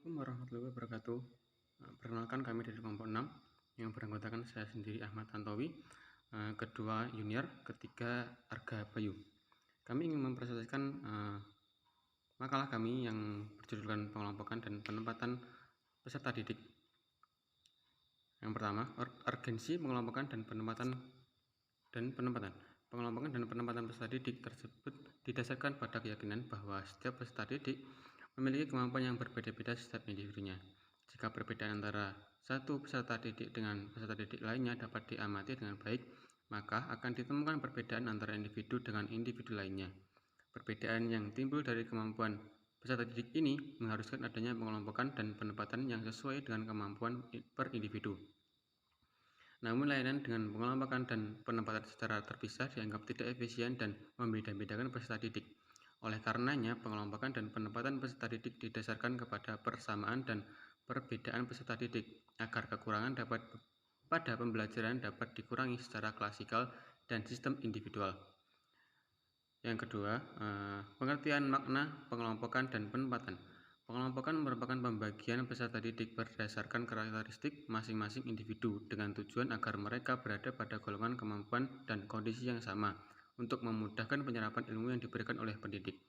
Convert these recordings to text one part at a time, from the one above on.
Assalamualaikum warahmatullahi wabarakatuh. Perkenalkan, kami dari kelompok 6 yang beranggotakan saya sendiri Ahmad Tantowi, kedua Junior, ketiga Arga Bayu. Kami ingin mempresentasikan makalah kami yang berjudulkan pengelompokan dan penempatan peserta didik. Yang pertama, urgensi pengelompokan dan penempatan. Pengelompokan dan penempatan peserta didik tersebut didasarkan pada keyakinan bahwa setiap peserta didik memiliki kemampuan yang berbeda-beda setiap individunya. Jika perbedaan antara satu peserta didik dengan peserta didik lainnya dapat diamati dengan baik, maka akan ditemukan perbedaan antara individu dengan individu lainnya. Perbedaan yang timbul dari kemampuan peserta didik ini mengharuskan adanya pengelompokan dan penempatan yang sesuai dengan kemampuan per individu. Namun layanan dengan pengelompokan dan penempatan secara terpisah dianggap tidak efisien dan membeda-bedakan peserta didik. Oleh karenanya, pengelompokan dan penempatan peserta didik didasarkan kepada persamaan dan perbedaan peserta didik, agar kekurangan pada pembelajaran dapat dikurangi secara klasikal dan sistem individual. Yang kedua, pengertian makna pengelompokan dan penempatan. Pengelompokan merupakan pembagian peserta didik berdasarkan karakteristik masing-masing individu dengan tujuan agar mereka berada pada golongan kemampuan dan kondisi yang sama untuk memudahkan penyerapan ilmu yang diberikan oleh pendidik.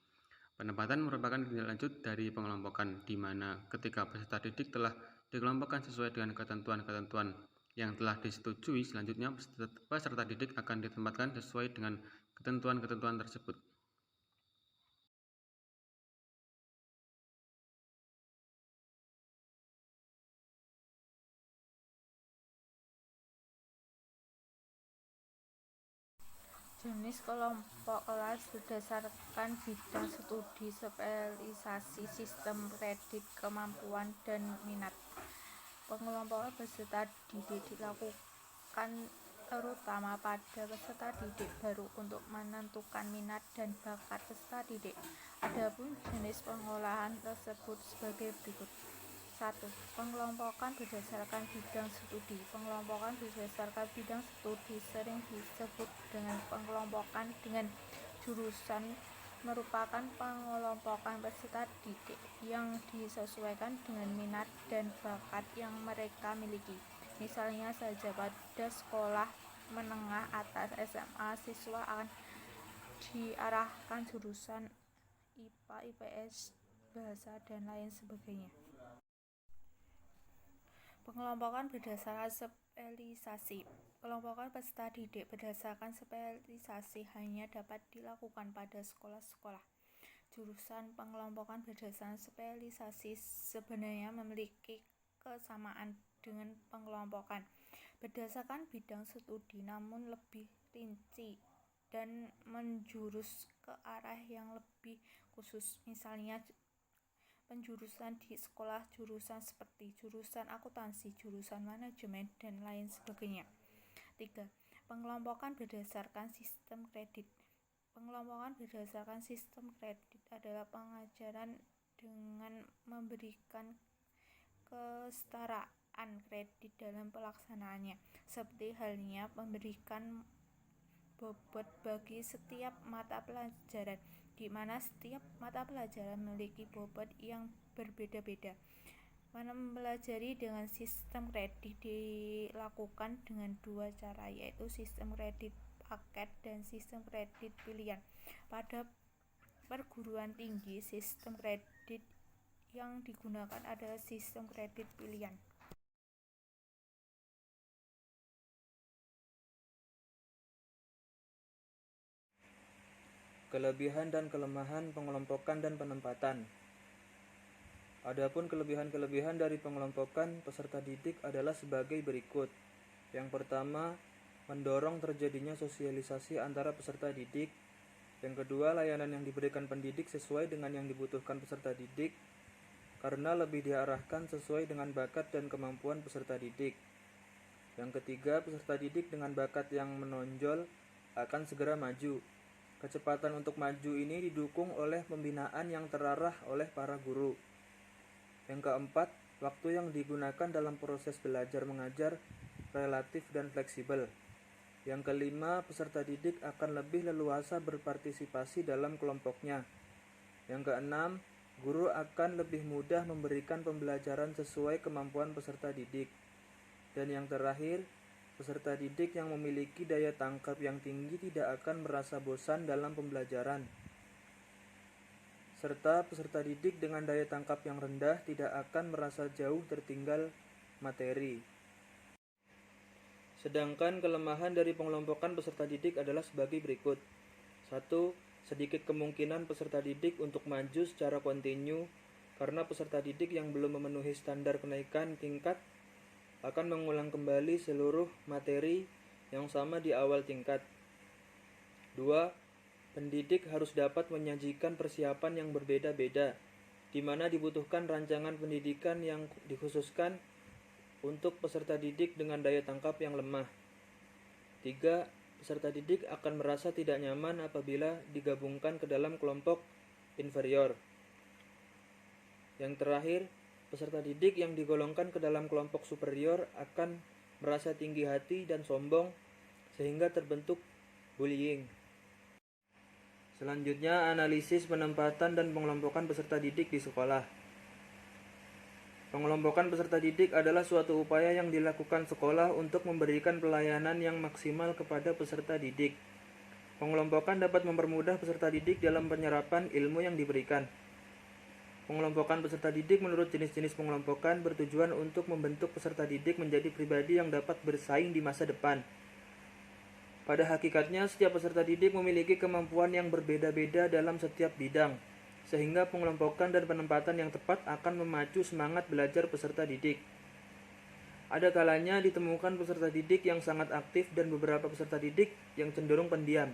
Penempatan merupakan tindak lanjut dari pengelompokan, di mana ketika peserta didik telah dikelompokkan sesuai dengan ketentuan-ketentuan yang telah disetujui, selanjutnya peserta didik akan ditempatkan sesuai dengan ketentuan-ketentuan tersebut. Jenis kelompok kelas berdasarkan bidang studi, spesialisasi, sistem kredit, kemampuan, dan minat. Pengelompokan peserta didik dilakukan terutama pada peserta didik baru untuk menentukan minat dan bakat peserta didik. Adapun jenis pengolahan tersebut sebagai berikut. 1. Pengelompokan berdasarkan bidang studi. Pengelompokan berdasarkan bidang studi sering disebut dengan pengelompokan dengan jurusan, merupakan pengelompokan peserta didik yang disesuaikan dengan minat dan bakat yang mereka miliki. Misalnya saja pada sekolah menengah atas SMA, siswa akan diarahkan jurusan IPA, IPS, bahasa, dan lain sebagainya. Pengelompokan berdasarkan spesialisasi. Pengelompokan peserta didik berdasarkan spesialisasi hanya dapat dilakukan pada sekolah-sekolah. Jurusan pengelompokan berdasarkan spesialisasi sebenarnya memiliki kesamaan dengan pengelompokan berdasarkan bidang studi, namun lebih rinci dan menjurus ke arah yang lebih khusus. Misalnya penjurusan di sekolah jurusan seperti jurusan akuntansi, jurusan manajemen, dan lain sebagainya. 3. Pengelompokan berdasarkan sistem kredit. Pengelompokan berdasarkan sistem kredit adalah pengajaran dengan memberikan kesetaraan kredit dalam pelaksanaannya, seperti halnya memberikan bobot bagi setiap mata pelajaran, di mana setiap mata pelajaran memiliki bobot yang berbeda-beda. Mempelajari dengan sistem kredit dilakukan dengan dua cara, yaitu sistem kredit paket dan sistem kredit pilihan. Pada perguruan tinggi, sistem kredit yang digunakan adalah sistem kredit pilihan. Kelebihan dan kelemahan pengelompokan dan penempatan. Adapun kelebihan-kelebihan dari pengelompokan peserta didik adalah sebagai berikut. Yang pertama, mendorong terjadinya sosialisasi antara peserta didik. Yang kedua, layanan yang diberikan pendidik sesuai dengan yang dibutuhkan peserta didik, karena lebih diarahkan sesuai dengan bakat dan kemampuan peserta didik. Yang ketiga, peserta didik dengan bakat yang menonjol akan segera maju. Kecepatan untuk maju ini didukung oleh pembinaan yang terarah oleh para guru. Yang keempat, waktu yang digunakan dalam proses belajar mengajar relatif dan fleksibel. Yang kelima, peserta didik akan lebih leluasa berpartisipasi dalam kelompoknya. Yang keenam, guru akan lebih mudah memberikan pembelajaran sesuai kemampuan peserta didik. Dan yang terakhir, peserta didik yang memiliki daya tangkap yang tinggi tidak akan merasa bosan dalam pembelajaran. Serta peserta didik dengan daya tangkap yang rendah tidak akan merasa jauh tertinggal materi. Sedangkan kelemahan dari pengelompokan peserta didik adalah sebagai berikut. 1. Sedikit kemungkinan peserta didik untuk maju secara kontinu karena peserta didik yang belum memenuhi standar kenaikan tingkat akan mengulang kembali seluruh materi yang sama di awal tingkat. 2. Pendidik harus dapat menyajikan persiapan yang berbeda-beda, di mana dibutuhkan rancangan pendidikan yang dikhususkan untuk peserta didik dengan daya tangkap yang lemah. 3. Peserta didik akan merasa tidak nyaman apabila digabungkan ke dalam kelompok inferior. Yang terakhir, peserta didik yang digolongkan ke dalam kelompok superior akan merasa tinggi hati dan sombong sehingga terbentuk bullying. Selanjutnya, analisis penempatan dan pengelompokan peserta didik di sekolah. Pengelompokan peserta didik adalah suatu upaya yang dilakukan sekolah untuk memberikan pelayanan yang maksimal kepada peserta didik. Pengelompokan dapat mempermudah peserta didik dalam penyerapan ilmu yang diberikan. Pengelompokan peserta didik menurut jenis-jenis pengelompokan bertujuan untuk membentuk peserta didik menjadi pribadi yang dapat bersaing di masa depan. Pada hakikatnya, setiap peserta didik memiliki kemampuan yang berbeda-beda dalam setiap bidang, sehingga pengelompokan dan penempatan yang tepat akan memacu semangat belajar peserta didik. Ada kalanya ditemukan peserta didik yang sangat aktif dan beberapa peserta didik yang cenderung pendiam,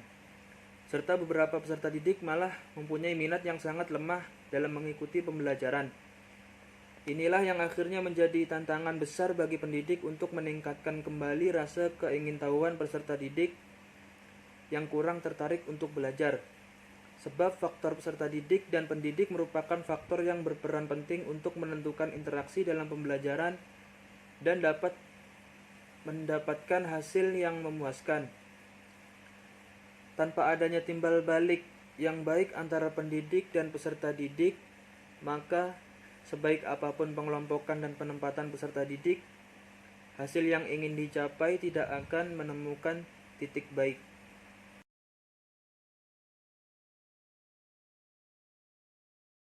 serta beberapa peserta didik malah mempunyai minat yang sangat lemah dalam mengikuti pembelajaran. Inilah yang akhirnya menjadi tantangan besar bagi pendidik untuk meningkatkan kembali rasa keingintahuan peserta didik yang kurang tertarik untuk belajar. Sebab faktor peserta didik dan pendidik merupakan faktor yang berperan penting untuk menentukan interaksi dalam pembelajaran dan dapat mendapatkan hasil yang memuaskan. Tanpa adanya timbal balik yang baik antara pendidik dan peserta didik, maka sebaik apapun pengelompokan dan penempatan peserta didik, hasil yang ingin dicapai tidak akan menemukan titik baik.